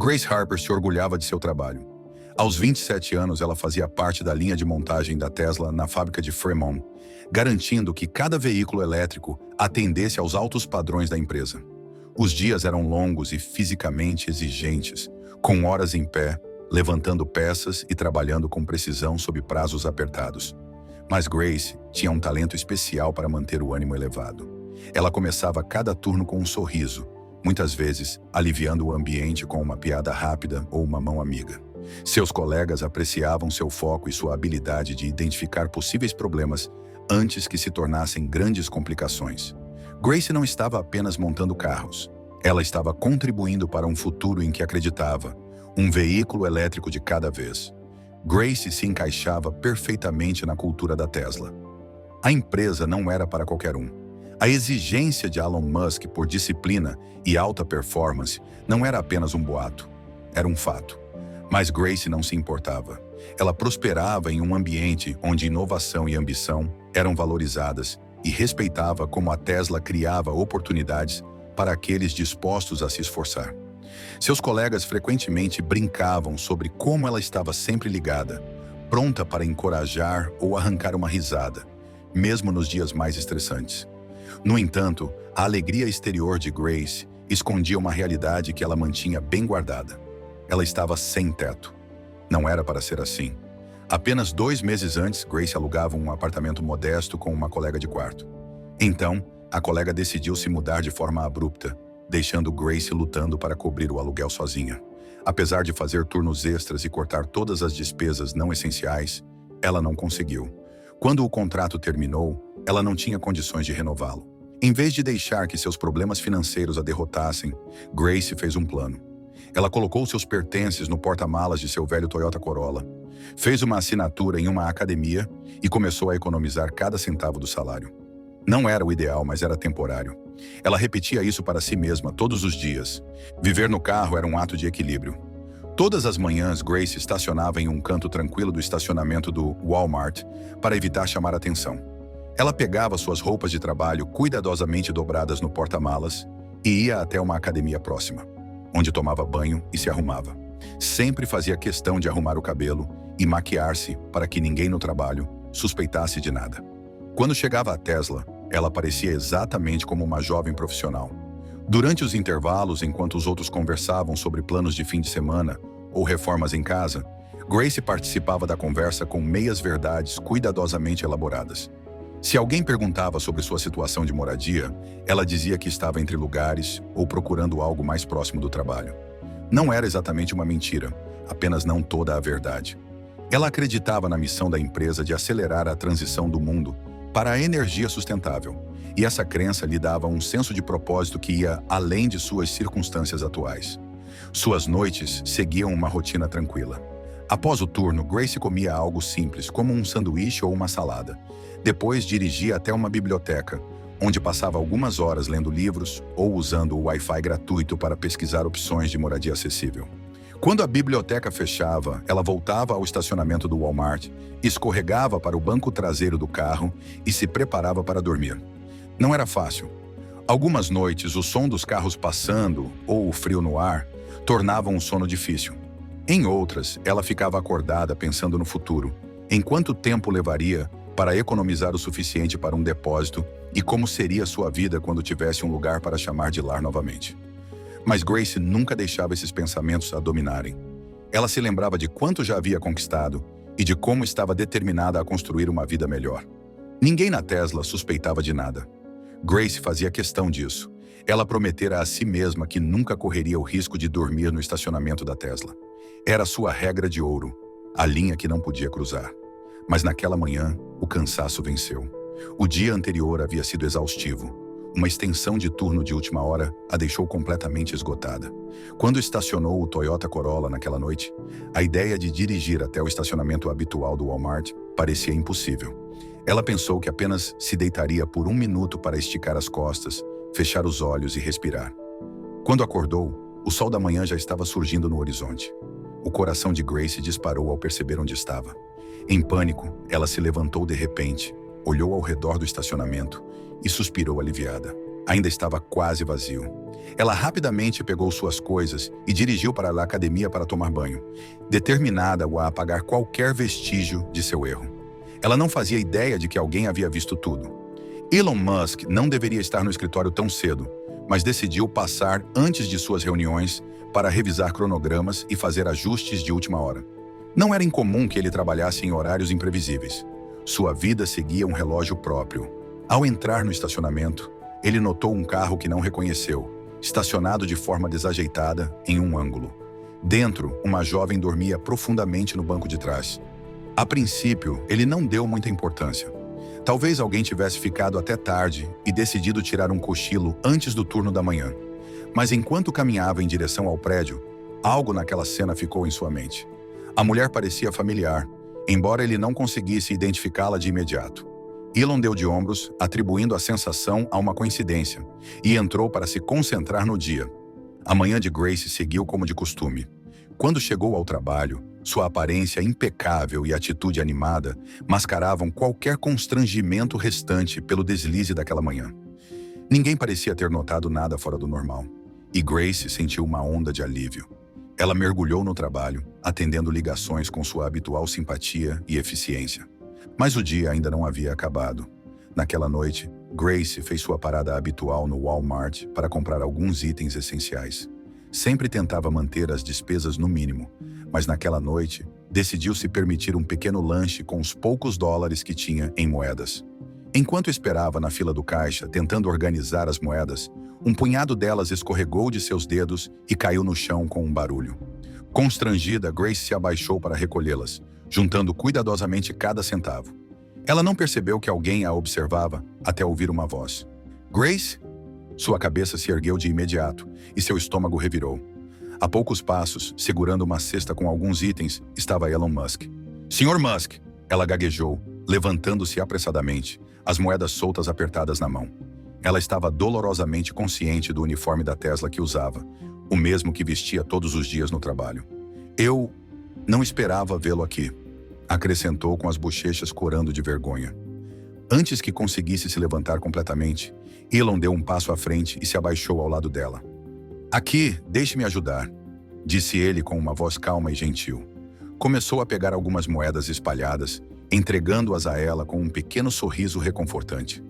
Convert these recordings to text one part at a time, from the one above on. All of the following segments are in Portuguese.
Grace Harper se orgulhava de seu trabalho. Aos 27 anos, ela fazia parte da linha de montagem da Tesla na fábrica de Fremont, garantindo que cada veículo elétrico atendesse aos altos padrões da empresa. Os dias eram longos e fisicamente exigentes, com horas em pé, levantando peças e trabalhando com precisão sob prazos apertados. Mas Grace tinha um talento especial para manter o ânimo elevado. Ela começava cada turno com um sorriso, muitas vezes aliviando o ambiente com uma piada rápida ou uma mão amiga. Seus colegas apreciavam seu foco e sua habilidade de identificar possíveis problemas antes que se tornassem grandes complicações. Grace não estava apenas montando carros. Ela estava contribuindo para um futuro em que acreditava, um veículo elétrico de cada vez. Grace se encaixava perfeitamente na cultura da Tesla. A empresa não era para qualquer um. A exigência de Elon Musk por disciplina e alta performance não era apenas um boato, era um fato. Mas Grace não se importava. Ela prosperava em um ambiente onde inovação e ambição eram valorizadas e respeitava como a Tesla criava oportunidades para aqueles dispostos a se esforçar. Seus colegas frequentemente brincavam sobre como ela estava sempre ligada, pronta para encorajar ou arrancar uma risada, mesmo nos dias mais estressantes. No entanto, a alegria exterior de Grace escondia uma realidade que ela mantinha bem guardada. Ela estava sem teto. Não era para ser assim. Apenas 2 meses antes, Grace alugava um apartamento modesto com uma colega de quarto. Então, a colega decidiu se mudar de forma abrupta, deixando Grace lutando para cobrir o aluguel sozinha. Apesar de fazer turnos extras e cortar todas as despesas não essenciais, ela não conseguiu. Quando o contrato terminou, ela não tinha condições de renová-lo. Em vez de deixar que seus problemas financeiros a derrotassem, Grace fez um plano. Ela colocou seus pertences no porta-malas de seu velho Toyota Corolla, fez uma assinatura em uma academia e começou a economizar cada centavo do salário. Não era o ideal, mas era temporário. Ela repetia isso para si mesma todos os dias. Viver no carro era um ato de equilíbrio. Todas as manhãs, Grace estacionava em um canto tranquilo do estacionamento do Walmart para evitar chamar atenção. Ela pegava suas roupas de trabalho cuidadosamente dobradas no porta-malas e ia até uma academia próxima, onde tomava banho e se arrumava. Sempre fazia questão de arrumar o cabelo e maquiar-se para que ninguém no trabalho suspeitasse de nada. Quando chegava à Tesla, ela parecia exatamente como uma jovem profissional. Durante os intervalos, enquanto os outros conversavam sobre planos de fim de semana ou reformas em casa, Grace participava da conversa com meias-verdades cuidadosamente elaboradas. Se alguém perguntava sobre sua situação de moradia, ela dizia que estava entre lugares ou procurando algo mais próximo do trabalho. Não era exatamente uma mentira, apenas não toda a verdade. Ela acreditava na missão da empresa de acelerar a transição do mundo para a energia sustentável, e essa crença lhe dava um senso de propósito que ia além de suas circunstâncias atuais. Suas noites seguiam uma rotina tranquila. Após o turno, Grace comia algo simples, como um sanduíche ou uma salada. Depois dirigia até uma biblioteca, onde passava algumas horas lendo livros ou usando o Wi-Fi gratuito para pesquisar opções de moradia acessível. Quando a biblioteca fechava, ela voltava ao estacionamento do Walmart, escorregava para o banco traseiro do carro e se preparava para dormir. Não era fácil. Algumas noites, o som dos carros passando ou o frio no ar tornavam o sono difícil. Em outras, ela ficava acordada pensando no futuro, em quanto tempo levaria para economizar o suficiente para um depósito e como seria sua vida quando tivesse um lugar para chamar de lar novamente. Mas Grace nunca deixava esses pensamentos a dominarem. Ela se lembrava de quanto já havia conquistado e de como estava determinada a construir uma vida melhor. Ninguém na Tesla suspeitava de nada. Grace fazia questão disso. Ela prometera a si mesma que nunca correria o risco de dormir no estacionamento da Tesla. Era sua regra de ouro, a linha que não podia cruzar. Mas naquela manhã, o cansaço venceu. O dia anterior havia sido exaustivo. Uma extensão de turno de última hora a deixou completamente esgotada. Quando estacionou o Toyota Corolla naquela noite, a ideia de dirigir até o estacionamento habitual do Walmart parecia impossível. Ela pensou que apenas se deitaria por 1 minuto para esticar as costas, fechar os olhos e respirar. Quando acordou, o sol da manhã já estava surgindo no horizonte. O coração de Grace disparou ao perceber onde estava. Em pânico, ela se levantou de repente, olhou ao redor do estacionamento e suspirou aliviada. ainda estava quase vazio. Ela rapidamente pegou suas coisas e dirigiu para a academia para tomar banho, determinada a apagar qualquer vestígio de seu erro. Ela não fazia ideia de que alguém havia visto tudo. Elon Musk não deveria estar no escritório tão cedo, mas decidiu passar antes de suas reuniões para revisar cronogramas e fazer ajustes de última hora. Não era incomum que ele trabalhasse em horários imprevisíveis. Sua vida seguia um relógio próprio. Ao entrar no estacionamento, ele notou um carro que não reconheceu, estacionado de forma desajeitada em um ângulo. Dentro, uma jovem dormia profundamente no banco de trás. A princípio, ele não deu muita importância. Talvez alguém tivesse ficado até tarde e decidido tirar um cochilo antes do turno da manhã. Mas enquanto caminhava em direção ao prédio, algo naquela cena ficou em sua mente. A mulher parecia familiar, embora ele não conseguisse identificá-la de imediato. Elon deu de ombros, atribuindo a sensação a uma coincidência, e entrou para se concentrar no dia. A manhã de Grace seguiu como de costume. Quando chegou ao trabalho, sua aparência impecável e atitude animada mascaravam qualquer constrangimento restante pelo deslize daquela manhã. Ninguém parecia ter notado nada fora do normal, e Grace sentiu uma onda de alívio. Ela mergulhou no trabalho, atendendo ligações com sua habitual simpatia e eficiência. Mas o dia ainda não havia acabado. Naquela noite, Grace fez sua parada habitual no Walmart para comprar alguns itens essenciais. Sempre tentava manter as despesas no mínimo, mas naquela noite, decidiu se permitir um pequeno lanche com os poucos dólares que tinha em moedas. Enquanto esperava na fila do caixa, tentando organizar as moedas, um punhado delas escorregou de seus dedos e caiu no chão com um barulho. Constrangida, Grace se abaixou para recolhê-las, juntando cuidadosamente cada centavo. Ela não percebeu que alguém a observava até ouvir uma voz. "Grace?" Sua cabeça se ergueu de imediato e seu estômago revirou. A poucos passos, segurando uma cesta com alguns itens, estava Elon Musk. "Senhor Musk!" Ela gaguejou, levantando-se apressadamente, as moedas soltas apertadas na mão. Ela estava dolorosamente consciente do uniforme da Tesla que usava, o mesmo que vestia todos os dias no trabalho. "Eu não esperava vê-lo aqui", acrescentou com as bochechas corando de vergonha. Antes que conseguisse se levantar completamente, Elon deu um passo à frente e se abaixou ao lado dela. "Aqui, deixe-me ajudar", disse ele com uma voz calma e gentil. Começou a pegar algumas moedas espalhadas, entregando-as a ela com um pequeno sorriso reconfortante.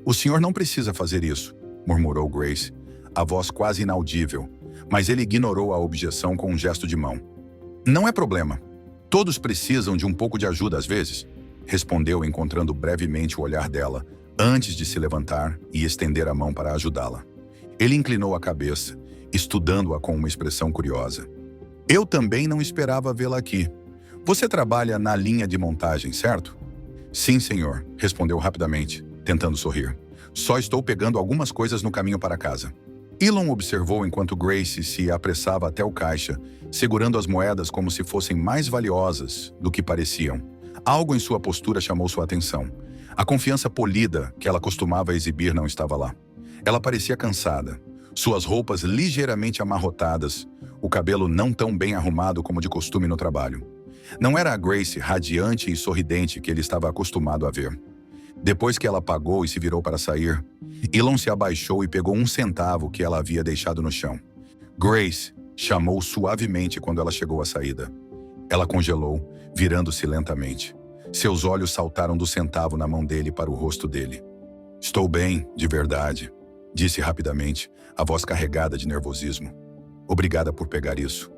"O senhor não precisa fazer isso", murmurou Grace, a voz quase inaudível, mas ele ignorou a objeção com um gesto de mão. "Não é problema. Todos precisam de um pouco de ajuda às vezes", respondeu encontrando brevemente o olhar dela, antes de se levantar e estender a mão para ajudá-la. Ele inclinou a cabeça, estudando-a com uma expressão curiosa. "Eu também não esperava vê-la aqui. Você trabalha na linha de montagem, certo?" "Sim, senhor", respondeu rapidamente, tentando sorrir. "Só estou pegando algumas coisas no caminho para casa." Elon observou enquanto Grace se apressava até o caixa, segurando as moedas como se fossem mais valiosas do que pareciam. Algo em sua postura chamou sua atenção. A confiança polida que ela costumava exibir não estava lá. Ela parecia cansada, suas roupas ligeiramente amarrotadas, o cabelo não tão bem arrumado como de costume no trabalho. Não era a Grace radiante e sorridente que ele estava acostumado a ver. Depois que ela pagou e se virou para sair, Elon se abaixou e pegou um centavo que ela havia deixado no chão. "Grace", chamou suavemente quando ela chegou à saída. Ela congelou, virando-se lentamente. Seus olhos saltaram do centavo na mão dele para o rosto dele. "Estou bem, de verdade", disse rapidamente, a voz carregada de nervosismo. "Obrigada por pegar isso."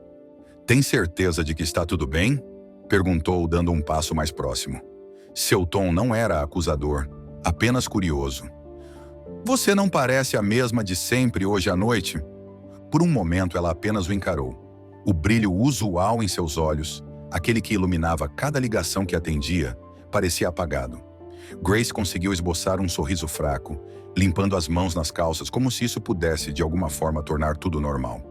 "Tem certeza de que está tudo bem?" perguntou, dando um passo mais próximo. Seu tom não era acusador, apenas curioso. "Você não parece a mesma de sempre hoje à noite?" Por um momento ela apenas o encarou. O brilho usual em seus olhos, aquele que iluminava cada ligação que atendia, parecia apagado. Grace conseguiu esboçar um sorriso fraco, limpando as mãos nas calças como se isso pudesse de alguma forma tornar tudo normal.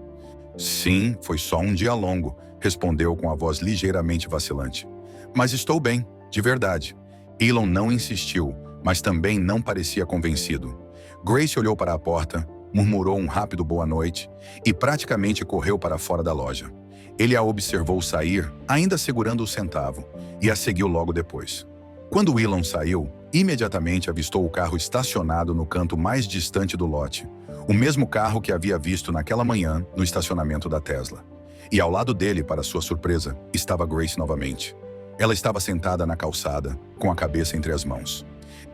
"Sim, foi só um dia longo", respondeu com a voz ligeiramente vacilante. "Mas estou bem, de verdade." Elon não insistiu, mas também não parecia convencido. Grace olhou para a porta, murmurou um rápido boa noite e praticamente correu para fora da loja. Ele a observou sair, ainda segurando o centavo, e a seguiu logo depois. Quando Elon saiu, Imediatamente avistou o carro estacionado no canto mais distante do lote, o mesmo carro que havia visto naquela manhã no estacionamento da Tesla. E ao lado dele, para sua surpresa, estava Grace novamente. Ela estava sentada na calçada, com a cabeça entre as mãos.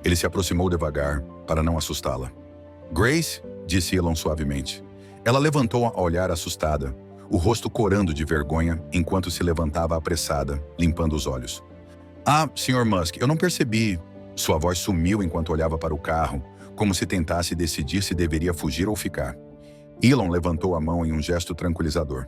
Ele se aproximou devagar, para não assustá-la. "Grace?", disse Elon suavemente. Ela levantou a olhar assustada, o rosto corando de vergonha enquanto se levantava apressada, limpando os olhos. "Ah, Sr. Musk, eu não percebi." Sua voz sumiu enquanto olhava para o carro, como se tentasse decidir se deveria fugir ou ficar. Elon levantou a mão em um gesto tranquilizador.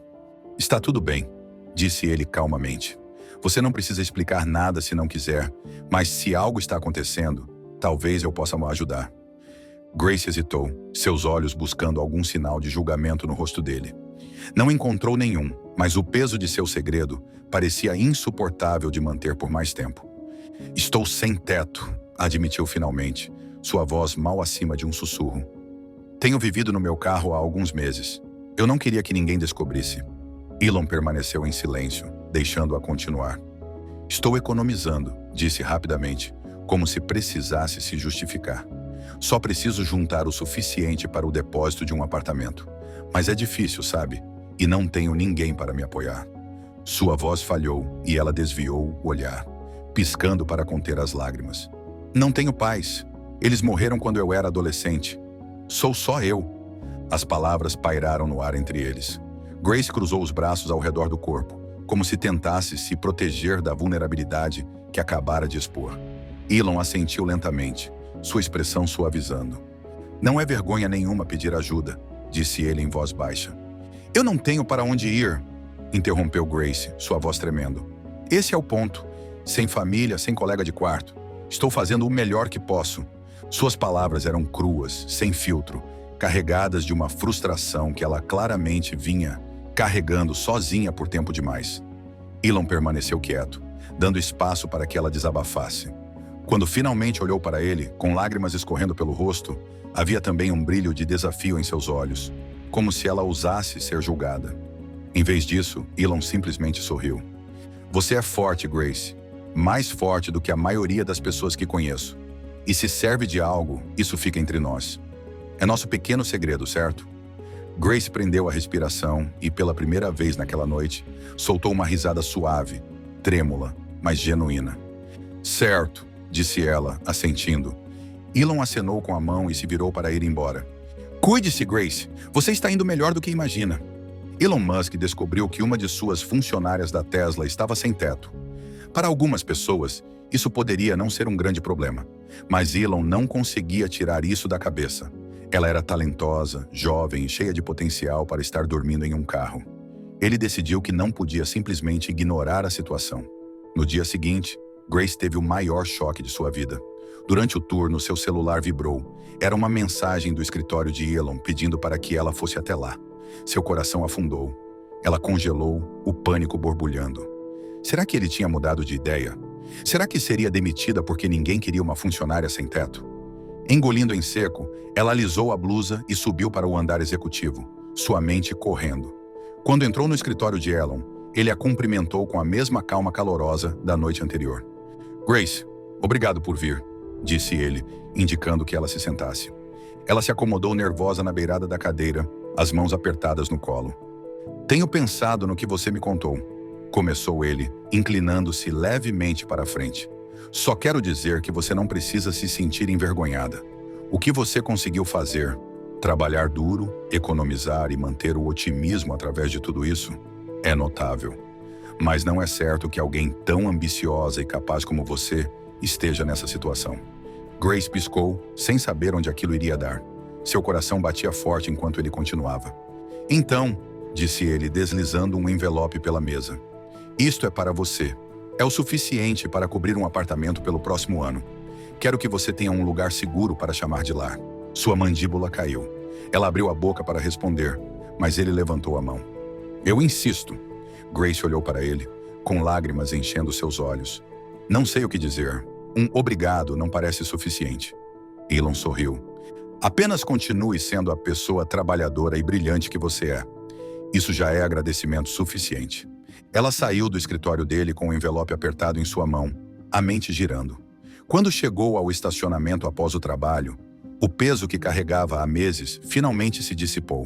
"Está tudo bem", disse ele calmamente. "Você não precisa explicar nada se não quiser, mas se algo está acontecendo, talvez eu possa ajudar." Grace hesitou, seus olhos buscando algum sinal de julgamento no rosto dele. Não encontrou nenhum, mas o peso de seu segredo parecia insuportável de manter por mais tempo. "Estou sem teto", admitiu finalmente, sua voz mal acima de um sussurro. "Tenho vivido no meu carro há alguns meses. Eu não queria que ninguém descobrisse." Elon permaneceu em silêncio, deixando-a continuar. "Estou economizando", disse rapidamente, como se precisasse se justificar. "Só preciso juntar o suficiente para o depósito de um apartamento. Mas é difícil, sabe? E não tenho ninguém para me apoiar." Sua voz falhou e ela desviou o olhar, piscando para conter as lágrimas. "Não tenho pais. Eles morreram quando eu era adolescente. Sou só eu." As palavras pairaram no ar entre eles. Grace cruzou os braços ao redor do corpo, como se tentasse se proteger da vulnerabilidade que acabara de expor. Elon assentiu lentamente, sua expressão suavizando. "Não é vergonha nenhuma pedir ajuda", disse ele em voz baixa. "Eu não tenho para onde ir", interrompeu Grace, sua voz tremendo. "Esse é o ponto. Sem família, sem colega de quarto. Estou fazendo o melhor que posso." Suas palavras eram cruas, sem filtro, carregadas de uma frustração que ela claramente vinha carregando sozinha por tempo demais. Elon permaneceu quieto, dando espaço para que ela desabafasse. Quando finalmente olhou para ele, com lágrimas escorrendo pelo rosto, havia também um brilho de desafio em seus olhos, como se ela ousasse ser julgada. Em vez disso, Elon simplesmente sorriu. "Você é forte, Grace. Mais forte do que a maioria das pessoas que conheço. E se serve de algo, isso fica entre nós. É nosso pequeno segredo, certo?" Grace prendeu a respiração e, pela primeira vez naquela noite, soltou uma risada suave, trêmula, mas genuína. "Certo", disse ela, assentindo. Elon acenou com a mão e se virou para ir embora. "Cuide-se, Grace. Você está indo melhor do que imagina." Elon Musk descobriu que uma de suas funcionárias da Tesla estava sem teto. Para algumas pessoas, isso poderia não ser um grande problema, mas Elon não conseguia tirar isso da cabeça. Ela era talentosa, jovem e cheia de potencial para estar dormindo em um carro. Ele decidiu que não podia simplesmente ignorar a situação. No dia seguinte, Grace teve o maior choque de sua vida. Durante o turno, seu celular vibrou. Era uma mensagem do escritório de Elon pedindo para que ela fosse até lá. Seu coração afundou. Ela congelou, o pânico borbulhando. Será que ele tinha mudado de ideia? Será que seria demitida porque ninguém queria uma funcionária sem teto? Engolindo em seco, ela alisou a blusa e subiu para o andar executivo, sua mente correndo. Quando entrou no escritório de Elon, ele a cumprimentou com a mesma calma calorosa da noite anterior. "Grace, obrigado por vir", disse ele, indicando que ela se sentasse. Ela se acomodou nervosa na beirada da cadeira, as mãos apertadas no colo. "Tenho pensado no que você me contou", começou ele, inclinando-se levemente para a frente. "Só quero dizer que você não precisa se sentir envergonhada. O que você conseguiu fazer, trabalhar duro, economizar e manter o otimismo através de tudo isso, é notável. Mas não é certo que alguém tão ambiciosa e capaz como você esteja nessa situação." Grace piscou, sem saber onde aquilo iria dar. Seu coração batia forte enquanto ele continuava. "Então", disse ele, deslizando um envelope pela mesa, "isto é para você. É o suficiente para cobrir um apartamento pelo próximo ano. Quero que você tenha um lugar seguro para chamar de lar." Sua mandíbula caiu. Ela abriu a boca para responder, mas ele levantou a mão. "Eu insisto." Grace olhou para ele, com lágrimas enchendo seus olhos. "Não sei o que dizer. Um obrigado não parece suficiente." Elon sorriu. "Apenas continue sendo a pessoa trabalhadora e brilhante que você é. Isso já é agradecimento suficiente." Ela saiu do escritório dele com o envelope apertado em sua mão, a mente girando. Quando chegou ao estacionamento após o trabalho, o peso que carregava há meses finalmente se dissipou.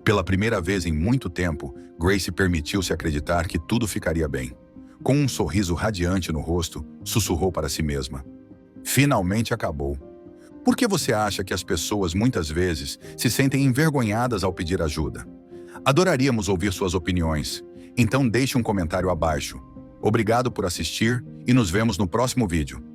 Pela primeira vez em muito tempo, Grace permitiu-se acreditar que tudo ficaria bem. Com um sorriso radiante no rosto, sussurrou para si mesma: finalmente acabou. Por que você acha que as pessoas muitas vezes se sentem envergonhadas ao pedir ajuda? Adoraríamos ouvir suas opiniões, então deixe um comentário abaixo. Obrigado por assistir e nos vemos no próximo vídeo.